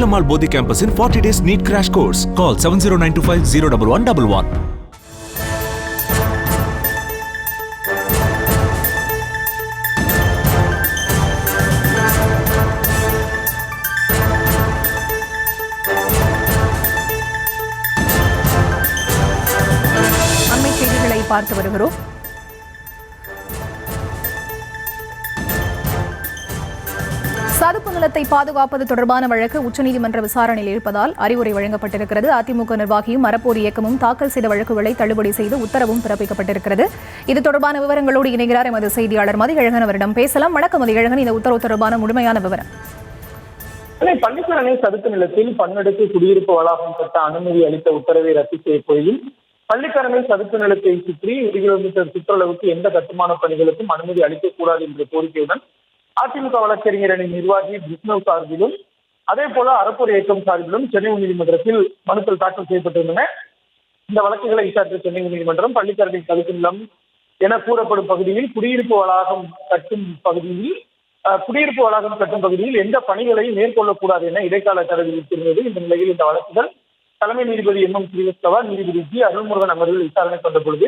Velamal Bodhi campus in 40 days NEET crash course. Call 7092501111. பார்த்து வருகிறோம். சதுப்பு நிலத்தை பாதுகாப்பது தொடர்பான வழக்கு உச்சநீதிமன்ற விசாரணையில் இருப்பதால் அறிவுரை வழங்கப்பட்டிருக்கிறது. அதிமுக நிர்வாகியும் அறப்போர் இயக்கமும் தாக்கல் செய்த வழக்குகளை தள்ளுபடி செய்து உத்தரவும் பிறப்பிக்கப்பட்டிருக்கிறது. இது தொடர்பான விவரங்களோடு இணைகிறார் எமது செய்தியாளர் மதியழகன். அவரிடம் பேசலாம். வணக்கம் மதியழகன், இந்த உத்தரவு தொடர்பான முழுமையான விவரம். பள்ளிக்கரணை சதுப்பு நிலத்தில் பன்னடுக்கு குடியிருப்பு வளாகம் கட்ட அனுமதி அளித்த உத்தரவை ரத்து செய்ய கோரியும் பள்ளிக்கரணை சதுப்பு நிலத்தை சுற்றி 1 கிலோமீட்டர் சுற்றளவுக்கு எந்த கட்டுமான பணிகளுக்கும் அனுமதி அளிக்கக்கூடாது என்ற கோரிக்கையுடன் அதிமுக வழக்கறிஞர் அணி நிர்வாகி விஷ்ணு சார்பிலும் அதே போல அறப்போர் இயக்கம் சார்பிலும் சென்னை உயர்நீதிமன்றத்தில் மனுக்கள் தாக்கல் செய்யப்பட்டிருந்தன. இந்த வழக்குகளை விசாரித்த சென்னை உயர்நீதிமன்றம் பள்ளிக்கரணை சதுப்பு நிலம் என கூறப்படும் பகுதியில் குடியிருப்பு வளாகம் கட்டும் பகுதியில் எந்த பணிகளையும் மேற்கொள்ளக்கூடாது என இடைக்கால தடை விதித்திருந்தது. இந்த நிலையில் இந்த வழக்குகள் தலைமை நீதிபதி MM ஸ்ரீவத்சவா, நீதிபதி G அருள்முருகன் அமர்வில் விசாரணை கொண்ட பொழுது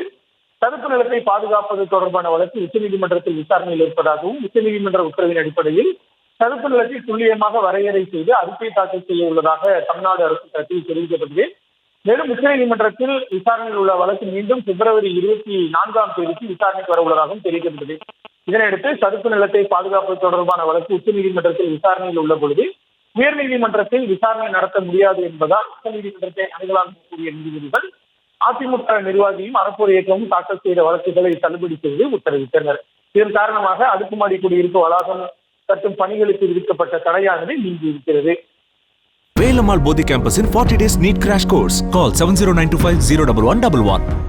சதுப்பு நிலத்தை பாதுகாப்பது தொடர்பான வழக்கு உச்சநீதிமன்றத்தில் விசாரணையில் இருப்பதாகவும் உச்சநீதிமன்ற உத்தரவின் அடிப்படையில் சதுப்பு நிலத்தை துல்லியமாக வரையறை செய்து அறிக்கை தாக்கல் செய்ய உள்ளதாக தமிழ்நாடு அரசு தரப்பில் தெரிவிக்கப்பட்டது. மேலும் உச்சநீதிமன்றத்தில் விசாரணையில் உள்ள வழக்கு மீண்டும் பிப்ரவரி 24ஆம் தேதிக்கு விசாரணைக்கு வர உள்ளதாகவும் தெரிவிக்கப்பட்டது. இதனையடுத்து சதுப்பு நிலத்தை பாதுகாப்பது தொடர்பான வழக்கு உச்சநீதிமன்றத்தில் விசாரணையில் உள்ள பொழுது உயர்நீதிமன்றத்தில் விசாரணை நடத்த முடியாது என்பதால் உச்சநீதிமன்றத்தை அணுகலாம் கூடிய நீதிபதிகள் அதிமுக நிர்வாகியும் அறப்போர் இயக்கமும் தாக்கல் செய்த வழக்குகளை தள்ளுபடி செய்து உத்தரவிட்டனர். இதன் காரணமாக அடுக்குமாடி குடியிருப்பு வளாகம் கட்டும் பணிகளுக்கு விதிக்கப்பட்ட தடையானது நீங்கியிருக்கிறது. Velamal Bodhi campus in 40 days NEET crash course. Call 7092501111.